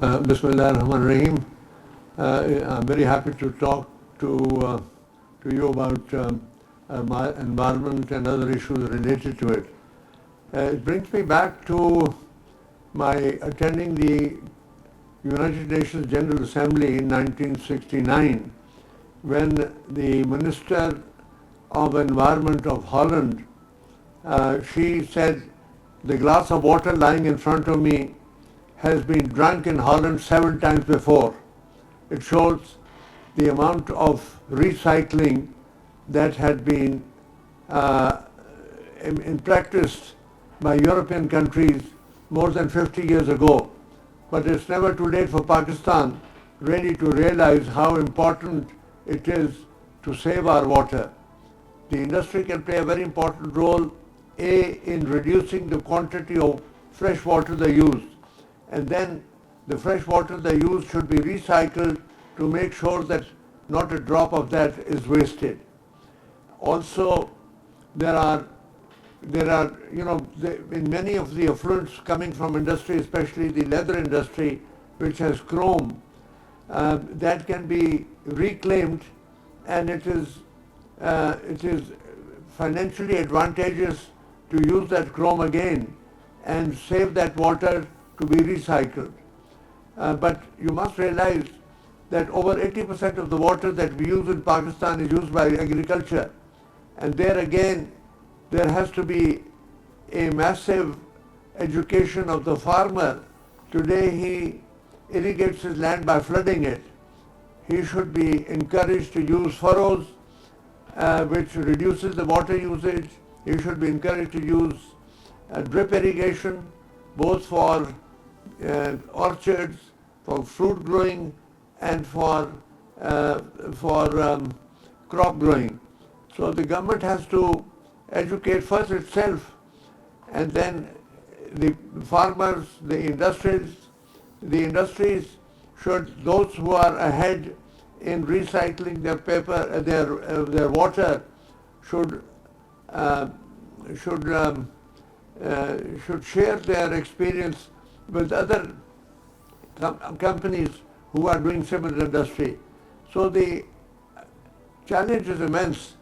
Bismillah ar-Rahman ar-Rahim. I'm very happy to talk to you about my environment and other issues related to it. It brings me back to my attending the United Nations General Assembly in 1969, when the Minister of Environment of Holland, she said, the glass of water lying in front of me has been drunk in Holland 7 times before. It shows the amount of recycling that had been in practice by European countries more than 50 years ago. But it's never too late for Pakistan really to realize how important it is to save our water. The industry can play a very important role, in reducing the quantity of fresh water they use. And then the fresh water they use should be recycled to make sure that not a drop of that is wasted. Also, there are in many of the effluents coming from industry, especially the leather industry, which has chrome, that can be reclaimed, and it is financially advantageous to use that chrome again and save that water to be recycled. But you must realize that over 80% of the water that we use in Pakistan is used by agriculture. And there again, there has to be a massive education of the farmer. Today he irrigates his land by flooding it. He should be encouraged to use furrows, which reduces the water usage. He should be encouraged to use drip irrigation, both for orchards, for fruit growing, and for crop growing. So the government has to educate first itself, and then the farmers, the industries should, those who are ahead in recycling their paper, their water, should share their experience with other companies who are doing similar industry. So the challenge is immense,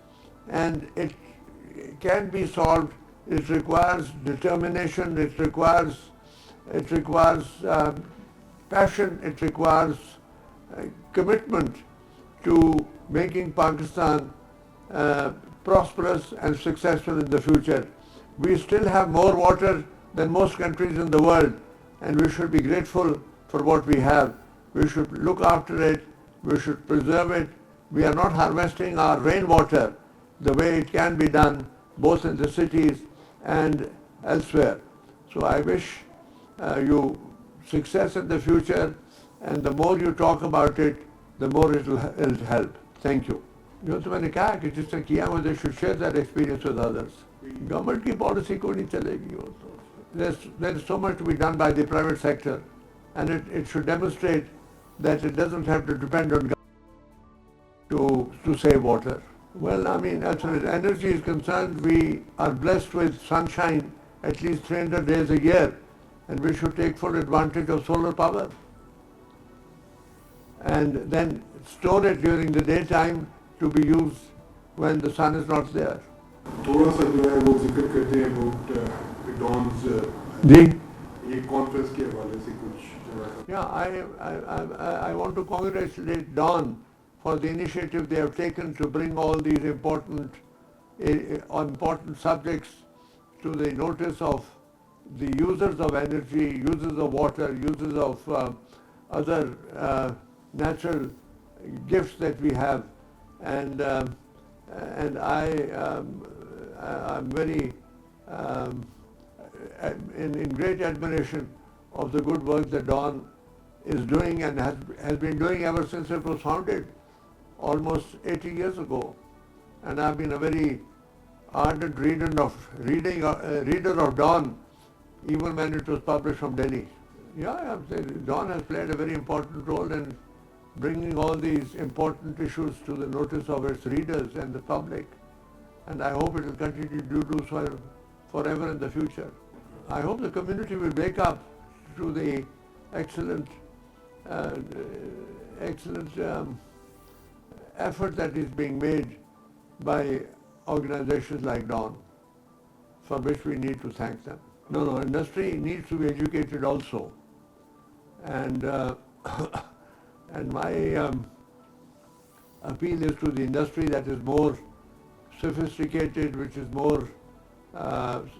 and it can be solved. It requires determination, it requires passion, it requires commitment to making Pakistan prosperous and successful in the future. We still have more water than most countries in the world, and we should be grateful for what we have. We should look after it, we should preserve it. We are not harvesting our rainwater the way it can be done both in the cities and elsewhere. So I wish you success in the future, and the more you talk about it, the more it will help. Thank you. जो तो मैंने कहा कि जिसने किया वो they should share that experience with others. Government की policy को नहीं चलेगी वो तो. There is so much to be done by the private sector, and it should demonstrate that it doesn't have to depend on government to save water. Well, I mean, as far as energy is concerned, we are blessed with sunshine at least 300 days a year, and we should take full advantage of solar power. And then store it during the daytime to be used when the sun is not there. थोड़ा सा जो है वो जिक्र करते हैं about Dawn's जी ये conference के हवाले से कुछ. Yeah, I want to congratulate Dawn for the initiative they have taken to bring all these important subjects to the notice of the users of energy, users of water, users of other natural gifts that we have, and I'm very in great admiration of the good work that Dawn is doing and has been doing ever since it was founded almost 80 years ago. And I've been a very ardent reader of Dawn, even when it was published from Delhi. Yeah, Dawn has played a very important role in bringing all these important issues to the notice of its readers and the public. And I hope it will continue to do so forever in the future. I hope the community will wake up to the excellent excellent effort that is being made by organizations like Dawn, for which we need to thank them. No, industry needs to be educated also. And, and my appeal is to the industry that is more sophisticated, which is more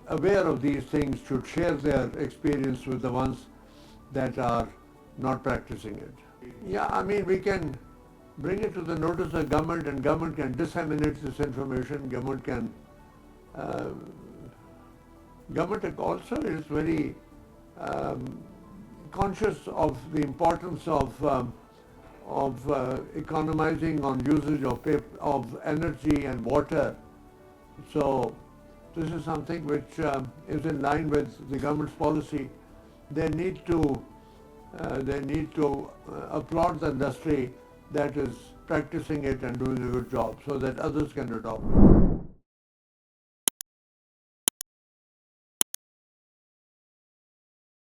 aware of these things, should share their experience with the ones that are not practicing it. Yeah, I mean, we can bring it to the notice of government, and government can disseminate this information. Government also is very conscious of the importance of economizing on usage of energy and water. So this is something which is in line with the government's policy. They need to applaud the industry that is practicing it and doing a good job, so that others can adopt.